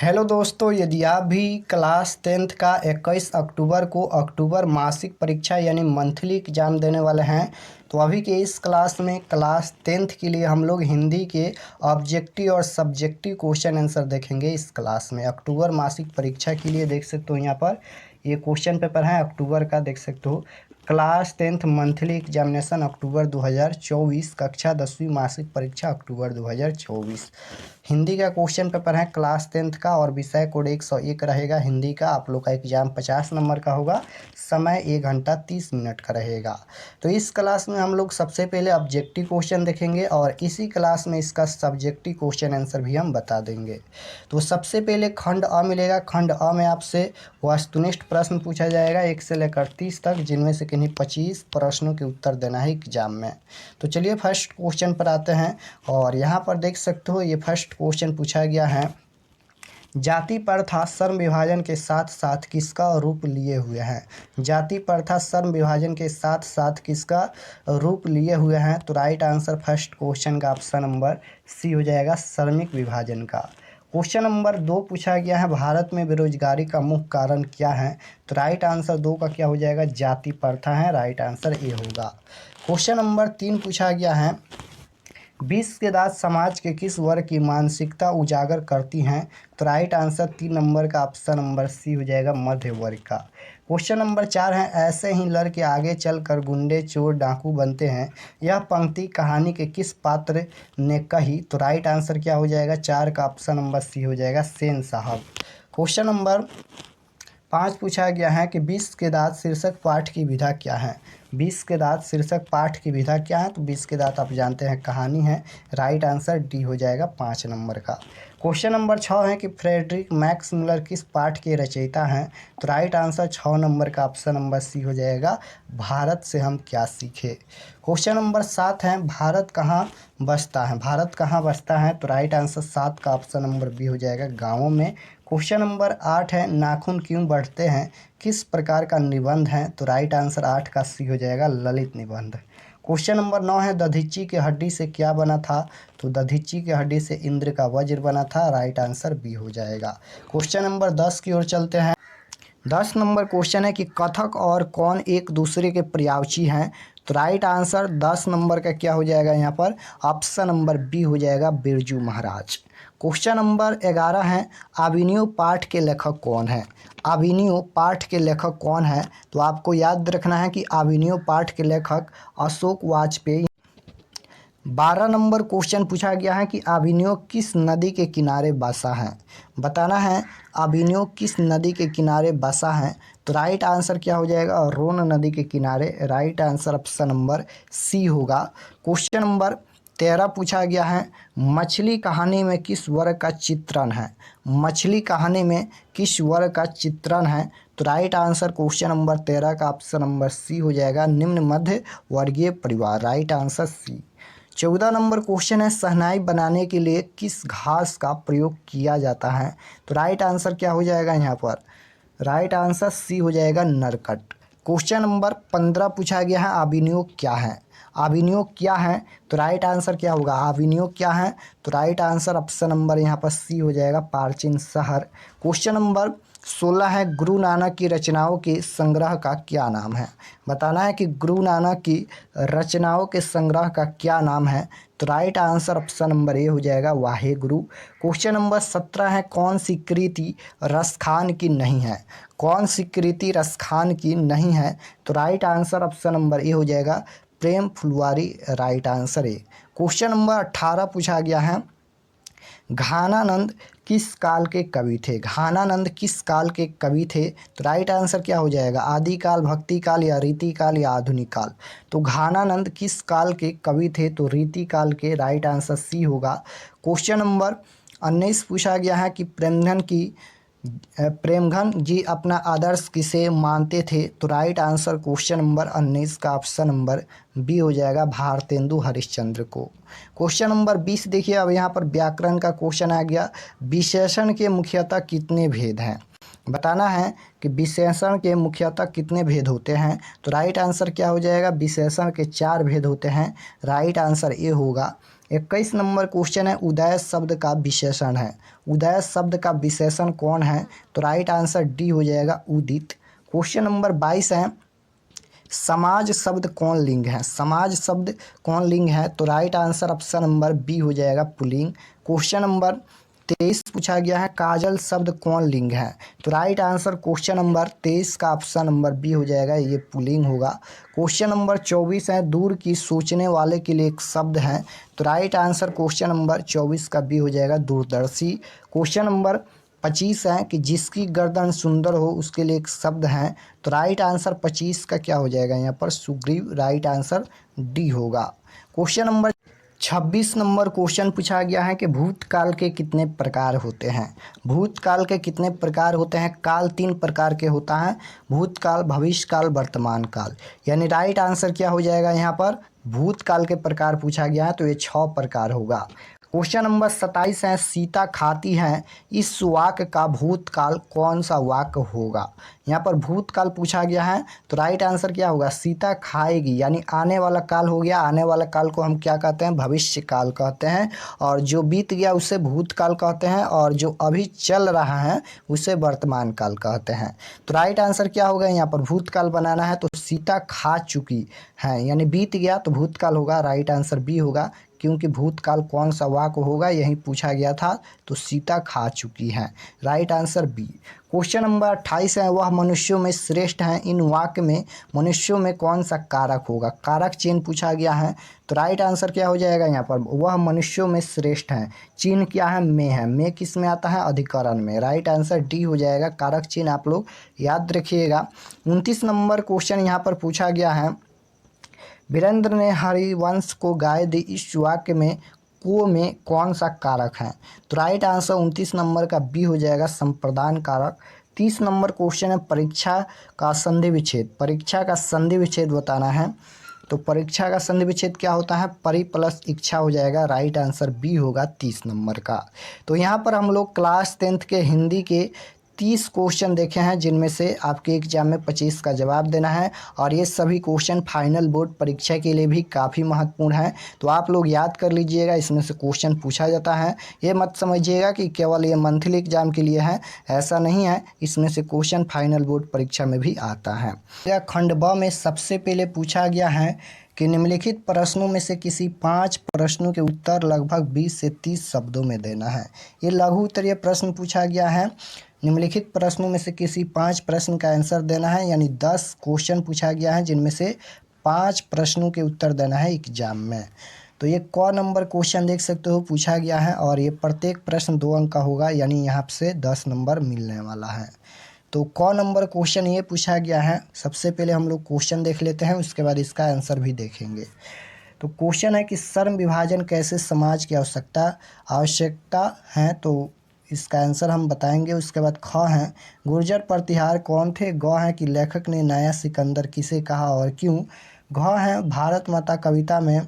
Hello दोस्तों, यदि आप भी क्लास 10th का 21 अक्टूबर को अक्टूबर मासिक परीक्षा यानी मंथली एग्ज़ाम देने वाले हैं, तो अभी के इस क्लास में क्लास 10th के लिए हम लोग हिंदी के ऑब्जेक्टिव और सब्जेक्टिव क्वेश्चन आंसर देखेंगे। इस क्लास में अक्टूबर मासिक परीक्षा के लिए देख सकते हो, यहाँ पर ये क्वेश्चन पेपर है अक्टूबर का, देख सकते हो। क्लास 10th मंथली एग्जामिनेशन अक्टूबर 2024, कक्षा 10वीं मासिक परीक्षा अक्टूबर 2024। हिंदी का क्वेश्चन पेपर है क्लास 10th का और विषय कोड 101 रहेगा। हिंदी का आप लोग का एग्जाम 50 नंबर का होगा, समय 1 घंटा 30 मिनट का रहेगा। तो इस क्लास में हम लोग सबसे पहले ऑब्जेक्टिव क्वेश्चन देखेंगे और इसी क्लास में इसका सब्जेक्टिव क्वेश्चन आंसर भी हम बता देंगे। तो सबसे पहले खंड अ मिलेगा। खंड अ में आपसे वस्तुनिष्ठ प्रश्न पूछा जाएगा 1 से लेकर 30 तक, जिनमें से किन्हीं 25 प्रश्नों के उत्तर देना है एग्जाम में। तो चलिए फर्स्ट क्वेश्चन पर आते हैं और यहाँ पर देख सकते हो, ये फर्स्ट क्वेश्चन पूछा गया है, जाति प्रथा श्रम विभाजन के साथ साथ किसका रूप लिए हुए हैं। जाति प्रथा श्रम विभाजन के साथ साथ किसका रूप लिए हुए हैं। तो राइट आंसर फर्स्ट क्वेश्चन का ऑप्शन नंबर सी हो जाएगा, श्रमिक विभाजन का। क्वेश्चन नंबर 2 पूछा गया है, भारत में बेरोजगारी का मुख्य कारण क्या है। तो राइट आंसर 2 का क्या हो जाएगा, जाति प्रथा है, राइट आंसर ए होगा। क्वेश्चन नंबर 3 पूछा गया है, 20 के दांत समाज के किस वर्ग की मानसिकता उजागर करती हैं। तो राइट आंसर 3 नंबर का ऑप्शन नंबर सी हो जाएगा, मध्य वर्ग का। क्वेश्चन नंबर 4 है, ऐसे ही लड़के आगे चलकर गुंडे चोर डाकू बनते हैं, यह पंक्ति कहानी के किस पात्र ने कही। तो राइट आंसर क्या हो जाएगा, 4 का ऑप्शन नंबर सी हो जाएगा, सेन साहब। क्वेश्चन नंबर 5 पूछा गया है कि 20 के दांत शीर्षक पाठ की विधा क्या है। 20 के दांत शीर्षक पाठ की विधा क्या है। तो 20 के दांत आप जानते हैं कहानी है, राइट आंसर डी हो जाएगा, 5 नंबर का। क्वेश्चन नंबर 6 है कि फ्रेडरिक मैक्स मुलर किस पाठ के रचयिता हैं। तो राइट आंसर 6 नंबर का ऑप्शन नंबर सी हो जाएगा, भारत से हम क्या सीखे। क्वेश्चन नंबर 7 है, भारत कहाँ बसता है। भारत कहाँ बसता है। तो राइट आंसर 7 का ऑप्शन नंबर बी हो जाएगा, गाँवों में। क्वेश्चन नंबर 8 है, नाखून क्यों बढ़ते हैं, किस प्रकार का निबंध है। तो राइट आंसर 8 का सी हो जाएगा, ललित निबंध। क्वेश्चन नंबर 9 है, दधीची की हड्डी से क्या बना था। तो दधीची की हड्डी से इंद्र का वज्र बना था, राइट आंसर बी हो जाएगा। क्वेश्चन नंबर 10 की ओर चलते हैं। 10 नंबर क्वेश्चन है कि कथक और कौन एक दूसरे के पर्यायवाची हैं। तो राइट आंसर 10 नंबर का क्या हो जाएगा, यहाँ पर ऑप्शन नंबर बी हो जाएगा, बिरजू महाराज। क्वेश्चन नंबर 11 है, अभिनव पाठ के लेखक कौन है। अभिनव पाठ के लेखक कौन है। तो आपको याद रखना है कि अभिनव पाठ के लेखक अशोक वाजपेयी। 12 नंबर क्वेश्चन पूछा गया है कि अभिनव किस नदी के किनारे बसा है। बताना है अभिनव किस नदी के किनारे बसा है। तो राइट आंसर क्या हो जाएगा, रोन नदी के किनारे, right answer option number C होगा। क्वेश्चन नंबर 13 पूछा गया है, मछली कहानी में किस वर्ग का चित्रण है। मछली कहानी में किस वर्ग का चित्रण है। तो राइट आंसर क्वेश्चन नंबर 13 का ऑप्शन नंबर सी हो जाएगा, निम्न मध्य वर्गीय परिवार, right answer C. 14 number question है, शहनाई बनाने के लिए किस घास का प्रयोग किया जाता है। तो राइट आंसर क्या हो जाएगा, यहाँ पर राइट आंसर सी हो जाएगा, नरकट। क्वेश्चन नंबर 15 पूछा गया है, अभिनव क्या है। अभिनव क्या है। तो राइट आंसर क्या होगा, अभिनव क्या है। तो राइट आंसर ऑप्शन नंबर यहाँ पर सी हो जाएगा, प्राचीन शहर। क्वेश्चन नंबर 16 है, गुरु नानक की रचनाओं के संग्रह का क्या नाम है। बताना है कि गुरु नानक की रचनाओं के संग्रह का क्या नाम है। तो right answer option number A हो जाएगा, वाहे गुरु। क्वेश्चन नंबर 17 है, कौन सी कृति रसखान की नहीं है। कौन सी कृति रसखान की नहीं है। तो right answer option number A हो जाएगा, Prem Phulwari, right answer A. Question number 18 पूछा गया है, घानानंद किस काल के कवि थे। घानानंद किस काल के कवि थे। तो राइट आंसर क्या हो जाएगा, आदिकाल, भक्ति काल या रीति काल या आधुनिक काल। तो घानानंद किस काल के कवि थे। तो रीति काल के, राइट आंसर सी होगा। क्वेश्चन नंबर 19 पूछा गया है कि प्रेमघन जी अपना आदर्श किसे मानते थे। तो राइट आंसर क्वेश्चन नंबर 19 का ऑप्शन नंबर बी हो जाएगा, भारतेंदु हरिश्चंद्र को। क्वेश्चन नंबर 20 देखिए, अब यहाँ पर व्याकरण का क्वेश्चन आ गया, विशेषण के मुख्यतः कितने भेद हैं। बताना है कि विशेषण के मुख्यतः कितने भेद होते हैं। तो राइट आंसर क्या हो जाएगा, विशेषण के 4 भेद होते हैं, राइट आंसर ए होगा। 21 नंबर क्वेश्चन है उदय शब्द का विशेषण है। उदय शब्द का विशेषण कौन है? तो राइट आंसर डी हो जाएगा उदित। क्वेश्चन नंबर 22 है समाज शब्द कौन लिंग है? समाज शब्द कौन लिंग है? तो right answer option number B हो जाएगा पुल्लिंग। क्वेश्चन नंबर 23 पूछा गया है काजल शब्द कौन लिंग है? तो राइट आंसर क्वेश्चन नंबर 23 का ऑप्शन नंबर बी हो जाएगा, ये पुल्लिंग होगा। क्वेश्चन नंबर 24 है दूर की सोचने वाले के लिए एक शब्द है। तो राइट आंसर क्वेश्चन नंबर 24 का बी हो जाएगा दूरदर्शी। क्वेश्चन नंबर 25 है कि जिसकी गर्दन सुंदर हो उसके लिए एक शब्द है। तो राइट आंसर 25 का क्या हो जाएगा यहाँ पर? सुग्रीव। राइट आंसर डी होगा। क्वेश्चन नंबर 26 नंबर क्वेश्चन पूछा गया है कि भूतकाल के कितने प्रकार होते हैं? भूतकाल के कितने प्रकार होते हैं? काल 3 प्रकार के होता है, भूतकाल, भविष्यकाल, वर्तमान काल। यानी राइट आंसर क्या हो जाएगा यहाँ पर? भूतकाल के प्रकार पूछा गया है तो ये 6 प्रकार होगा। क्वेश्चन नंबर 27 है सीता खाती है, इस वाक्य का भूतकाल कौन सा वाक्य होगा? यहाँ पर भूतकाल पूछा गया है तो राइट आंसर क्या होगा? सीता खाएगी, यानी आने वाला काल हो गया। आने वाला काल को हम क्या कहते हैं? भविष्य काल कहते हैं। और जो बीत गया उसे भूतकाल कहते हैं, और जो अभी चल रहा है उसे वर्तमान काल कहते हैं। तो राइट आंसर क्या होगा यहाँ पर? भूतकाल बनाना है तो सीता खा चुकी है, यानी बीत गया तो भूतकाल होगा। राइट आंसर बी होगा, क्योंकि भूतकाल कौन सा वाक्य होगा यही पूछा गया था, तो सीता खा चुकी है। Right answer B. Question number 28 है वह मनुष्यों में श्रेष्ठ हैं, इन वाक्य में मनुष्यों में कौन सा कारक होगा? कारक चिन्ह पूछा गया है तो राइट आंसर क्या हो जाएगा यहाँ पर? वह मनुष्यों में श्रेष्ठ हैं। चिन्ह क्या है? में है। में किस में आता है? अधिकरण में। राइट आंसर डी हो जाएगा। कारक चिन्ह आप लोग याद रखिएगा। 29 नंबर क्वेश्चन यहाँ पर पूछा गया है वीरेंद्र ने हरिवंश को गाय दी, इस वाक्य में को में कौन सा कारक है? तो राइट आंसर 29 नंबर का बी हो जाएगा, संप्रदान कारक। 30 नंबर क्वेश्चन है परीक्षा का संधि विच्छेद। परीक्षा का संधि विच्छेद बताना है, तो परीक्षा का संधि विच्छेद क्या होता है? परि प्लस इच्छा हो जाएगा। राइट आंसर बी होगा 30 नंबर का। तो यहाँ पर हम लोग क्लास 10th के हिंदी के 30 क्वेश्चन देखे हैं, जिनमें से आपके एग्जाम में 25 का जवाब देना है। और ये सभी क्वेश्चन फाइनल बोर्ड परीक्षा के लिए भी काफ़ी महत्वपूर्ण है, तो आप लोग याद कर लीजिएगा। इसमें से क्वेश्चन पूछा जाता है, ये मत समझिएगा कि केवल ये मंथली एग्जाम के लिए है, ऐसा नहीं है। इसमें से क्वेश्चन फाइनल बोर्ड परीक्षा में भी आता है। खंड ब में सबसे पहले पूछा गया है कि निम्नलिखित प्रश्नों में से किसी 5 प्रश्नों के उत्तर लगभग 20 से 30 शब्दों में देना है। ये लघु उत्तरीय प्रश्न पूछा गया है। निम्नलिखित प्रश्नों में से किसी 5 प्रश्न का आंसर देना है, यानी 10 क्वेश्चन पूछा गया है, जिनमें से 5 प्रश्नों के उत्तर देना है एग्जाम में। तो ये क नंबर क्वेश्चन देख सकते हो पूछा गया है, और ये प्रत्येक प्रश्न 2 अंक का होगा, यानी यहाँ से 10 नंबर मिलने वाला है। तो क नंबर क्वेश्चन ये पूछा गया है। सबसे पहले हम लोग क्वेश्चन देख लेते हैं, उसके बाद इसका आंसर भी देखेंगे। तो क्वेश्चन है कि श्रम विभाजन कैसे समाज की आवश्यकता है, तो इसका आंसर हम बताएंगे। उसके बाद ख है गुर्जर प्रतिहार कौन थे? ग है कि लेखक ने नया सिकंदर किसे कहा और क्यों? घ है भारत माता कविता में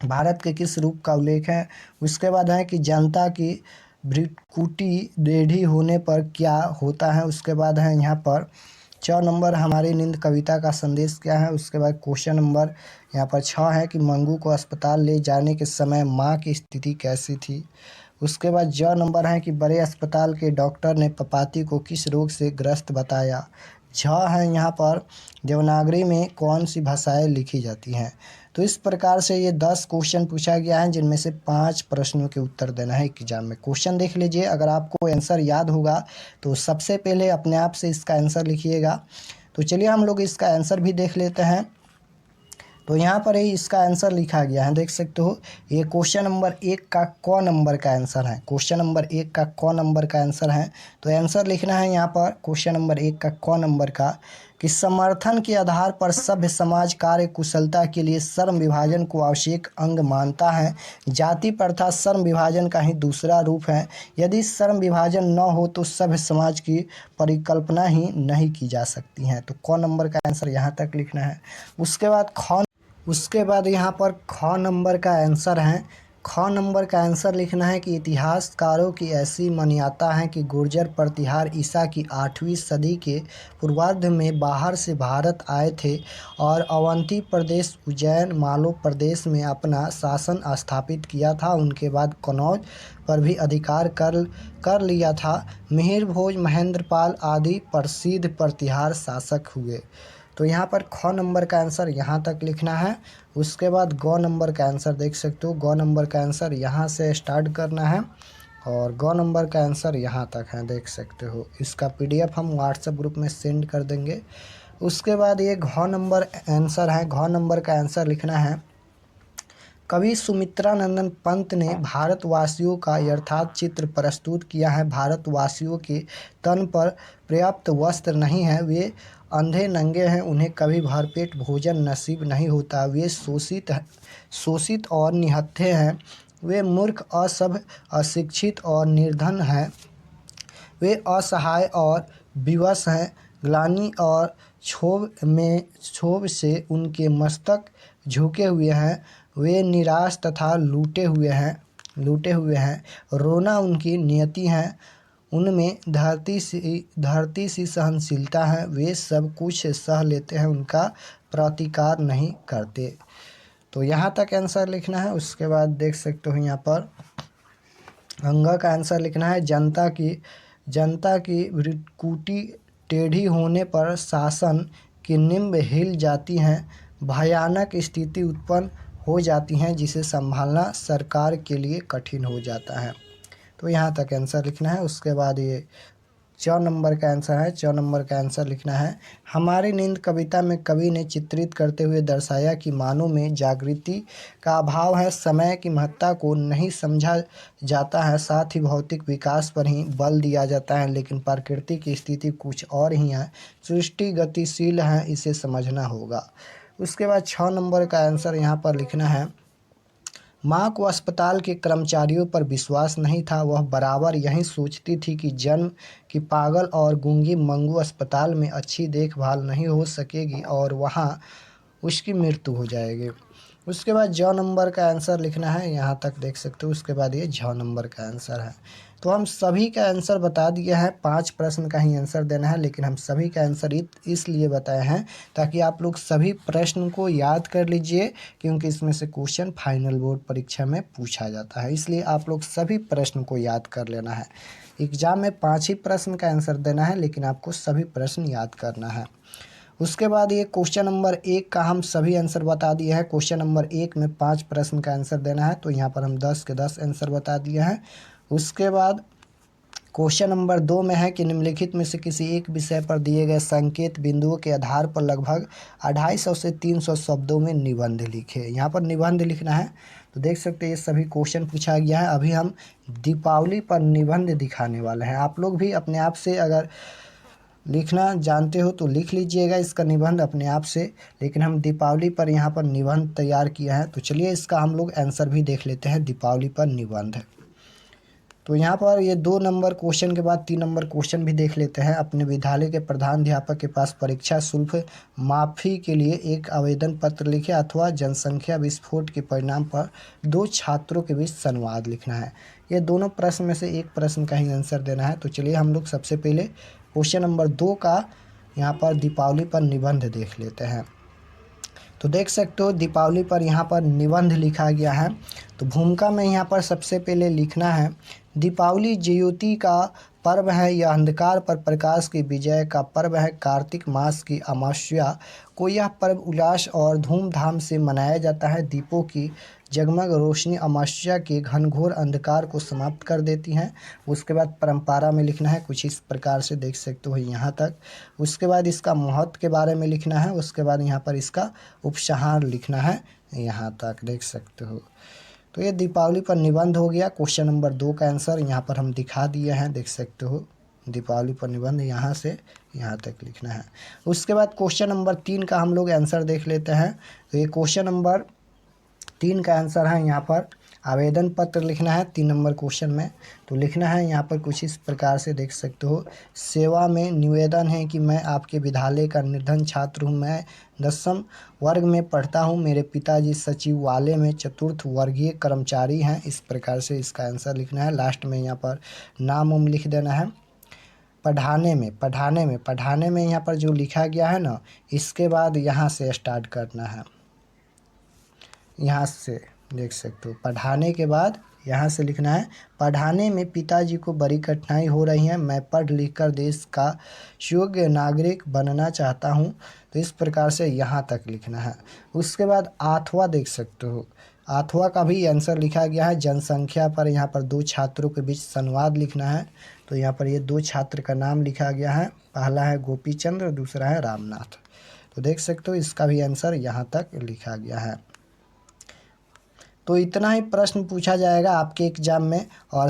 भारत के किस रूप का उल्लेख है? उसके बाद है कि जनता की भ्रुकुटी टेढ़ी होने पर क्या होता है? उसके बाद है यहाँ पर 6 नंबर हमारी नींद कविता का संदेश क्या है? उसके बाद क्वेश्चन नंबर यहाँ पर 6 है कि मंगू को अस्पताल ले जाने के समय माँ की स्थिति कैसी थी? उसके बाद ज नंबर है कि बड़े अस्पताल के डॉक्टर ने पपाती को किस रोग से ग्रस्त बताया? झ है यहाँ पर देवनागरी में कौन सी भाषाएं लिखी जाती हैं? तो इस प्रकार से ये 10 क्वेश्चन पूछा गया है, जिनमें से 5 प्रश्नों के उत्तर देना है एग्जाम में। क्वेश्चन देख लीजिए, अगर आपको आंसर याद होगा तो सबसे पहले अपने आप से इसका आंसर लिखिएगा। तो चलिए हम लोग इसका आंसर भी देख लेते हैं। तो यहाँ पर ही इसका आंसर लिखा गया है, देख सकते हो। ये क्वेश्चन नंबर 1 का क नंबर का आंसर है। क्वेश्चन नंबर 1 का क नंबर का आंसर है। तो आंसर लिखना है यहाँ पर क्वेश्चन नंबर 1 का क नंबर का कि समर्थन के आधार पर सभ्य समाज कार्य कुशलता के लिए श्रम विभाजन को आवश्यक अंग मानता है। जाति प्रथा श्रम विभाजन का ही दूसरा रूप है। यदि श्रम विभाजन न हो तो सभ्य समाज की परिकल्पना ही नहीं की जा सकती है। तो क नंबर का आंसर यहाँ तक लिखना है। उसके बाद यहाँ पर ख नंबर का आंसर है ख नंबर का आंसर लिखना है कि इतिहासकारों की ऐसी मान्यता है कि गुर्जर प्रतिहार ईसा की 8वीं सदी के पूर्वार्ध में बाहर से भारत आए थे और अवंती प्रदेश, उज्जैन, मालवा प्रदेश में अपना शासन स्थापित किया था। उनके बाद कन्नौज पर भी अधिकार कर लिया था। मिहिर भोज, महेंद्रपाल आदि प्रसिद्ध प्रतिहार शासक हुए। तो यहाँ पर ख नंबर का आंसर यहाँ तक लिखना है। उसके बाद ग नंबर का आंसर देख सकते हो। ग नंबर का आंसर यहाँ से स्टार्ट करना है और ग नंबर का आंसर यहाँ तक है, देख सकते हो। इसका PDF हम व्हाट्सएप ग्रुप में सेंड कर देंगे। उसके बाद ये घ नंबर आंसर है। घ नंबर का आंसर लिखना है, कवि सुमित्रानंदन पंत ने भारतवासियों का यथार्थ चित्र प्रस्तुत किया है। भारतवासियों के तन पर पर्याप्त वस्त्र नहीं है, वे अंधे नंगे हैं, उन्हें कभी भरपेट भोजन नसीब नहीं होता, वे शोषित और निहत्थे हैं, वे मूर्ख, असभ्य, अशिक्षित और निर्धन हैं, वे असहाय और विवश हैं, ग्लानि और क्षोभ से उनके मस्तक झुके हुए हैं, वे निराश तथा लूटे हुए हैं, रोना उनकी नियति है, उनमें धरती सी सहनशीलता है, वे सब कुछ सह लेते हैं, उनका प्रतिकार नहीं करते। तो यहाँ तक आंसर लिखना है। उसके बाद देख सकते हो यहाँ पर अंग का आंसर लिखना है, जनता की भ्रुकुटी टेढ़ी होने पर शासन की नींव हिल जाती हैं, भयानक स्थिति उत्पन्न हो जाती हैं, जिसे संभालना सरकार के लिए कठिन हो जाता है। तो यहाँ तक आंसर लिखना है। उसके बाद ये 4 नंबर का आंसर है। 4 नंबर का आंसर लिखना है, हमारी नींद कविता में कवि ने चित्रित करते हुए दर्शाया कि मानव में जागृति का अभाव है, समय की महत्ता को नहीं समझा जाता है, साथ ही भौतिक विकास पर ही बल दिया जाता है, लेकिन प्रकृति की स्थिति कुछ और ही है, सृष्टि गतिशील है, इसे समझना होगा। उसके बाद 6 नंबर का आंसर यहाँ पर लिखना है, माँ को अस्पताल के कर्मचारियों पर विश्वास नहीं था, वह बराबर यही सोचती थी कि जन्म की पागल और गूंगी मंगू अस्पताल में अच्छी देखभाल नहीं हो सकेगी और वहाँ उसकी मृत्यु हो जाएगी। उसके बाद ज नंबर का आंसर लिखना है, यहाँ तक देख सकते हो। उसके बाद ये झ नंबर का आंसर है। तो हम सभी का आंसर बता दिया है, 5 प्रश्न का ही आंसर देना है, लेकिन हम सभी का आंसर इसलिए बताए हैं ताकि आप लोग सभी प्रश्न को याद कर लीजिए, क्योंकि इसमें से क्वेश्चन फाइनल बोर्ड परीक्षा में पूछा जाता है, इसलिए आप लोग सभी प्रश्न को याद कर लेना है। एग्जाम में 5 ही प्रश्न का आंसर देना है, लेकिन आपको सभी प्रश्न याद करना है। उसके बाद ये क्वेश्चन नंबर 1 का हम सभी आंसर बता दिए हैं। क्वेश्चन नंबर 1 में 5 प्रश्न का आंसर देना है, तो यहाँ पर हम 10 के 10 आंसर बता दिए हैं। उसके बाद क्वेश्चन नंबर 2 में है कि निम्नलिखित में से किसी एक विषय पर दिए गए संकेत बिंदुओं के आधार पर लगभग 250 से 300 शब्दों में निबंध लिखे। यहाँ पर निबंध लिखना है। तो देख सकते हैं ये सभी क्वेश्चन पूछा गया है। अभी हम दीपावली पर निबंध दिखाने वाले हैं। आप लोग भी अपने आप से अगर लिखना जानते हो तो लिख लीजिएगा इसका निबंध अपने आप से, लेकिन हम दीपावली पर यहाँ पर निबंध तैयार किया है। तो चलिए इसका हम लोग आंसर भी देख लेते हैं, दीपावली पर निबंध। तो यहाँ पर ये 2 नंबर क्वेश्चन के बाद 3 नंबर क्वेश्चन भी देख लेते हैं। अपने विद्यालय के प्रधानाध्यापक के पास परीक्षा शुल्क माफ़ी के लिए एक आवेदन पत्र लिखे अथवा जनसंख्या विस्फोट के परिणाम पर 2 छात्रों के बीच संवाद लिखना है। ये दोनों प्रश्न में से एक प्रश्न का ही आंसर देना है। तो चलिए हम लोग सबसे पहले क्वेश्चन नंबर 2 का यहाँ पर दीपावली पर निबंध देख लेते हैं। तो देख सकते हो दीपावली पर यहाँ पर निबंध लिखा गया है। तो भूमिका में यहाँ पर सबसे पहले लिखना है, दीपावली ज्योति का पर्व है, यह अंधकार पर प्रकाश की विजय का पर्व है। कार्तिक मास की अमावस्या को यह पर्व उल्लास और धूमधाम से मनाया जाता है। दीपों की जगमग रोशनी अमावस्या के घनघोर अंधकार को समाप्त कर देती हैं। उसके बाद परंपरा में लिखना है, कुछ इस प्रकार से देख सकते हो यहाँ तक। उसके बाद इसका महत्व के बारे में लिखना है। उसके बाद यहाँ पर इसका उपसंहार लिखना है, यहाँ तक देख सकते हो। तो ये दीपावली पर निबंध हो गया। क्वेश्चन नंबर 2 का आंसर यहाँ पर हम दिखा दिए हैं, देख सकते हो। दीपावली पर निबंध यहाँ से यहाँ तक लिखना है। उसके बाद क्वेश्चन नंबर 3 का हम लोग आंसर देख लेते हैं। तो ये क्वेश्चन नंबर 3 का आंसर है यहाँ पर, आवेदन पत्र लिखना है 3 नंबर क्वेश्चन में। तो लिखना है यहाँ पर कुछ इस प्रकार से, देख सकते हो। सेवा में निवेदन है कि मैं आपके विद्यालय का निर्धन छात्र हूँ। मैं 10वीं वर्ग में पढ़ता हूँ। मेरे पिताजी सचिवालय में चतुर्थ वर्गीय कर्मचारी हैं। इस प्रकार से इसका आंसर लिखना है। लास्ट में यहाँ पर नाम उम लिख देना है। पढ़ाने में यहाँ पर जो लिखा गया है ना, इसके बाद यहाँ से स्टार्ट करना है। यहाँ से देख सकते हो, पढ़ाने के बाद यहाँ से लिखना है। पढ़ाने में पिताजी को बड़ी कठिनाई हो रही है। मैं पढ़ लिख कर देश का योग्य नागरिक बनना चाहता हूँ। तो इस प्रकार से यहाँ तक लिखना है। उसके बाद अथवा देख सकते हो, अथवा का भी आंसर लिखा गया है। जनसंख्या पर यहाँ पर 2 छात्रों के बीच संवाद लिखना है। तो यहाँ पर ये 2 छात्र का नाम लिखा गया है। पहला है गोपी चंद्र, दूसरा है रामनाथ। तो देख सकते हो इसका भी आंसर यहाँ तक लिखा गया है। तो इतना ही प्रश्न पूछा जाएगा आपके एग्जाम में। और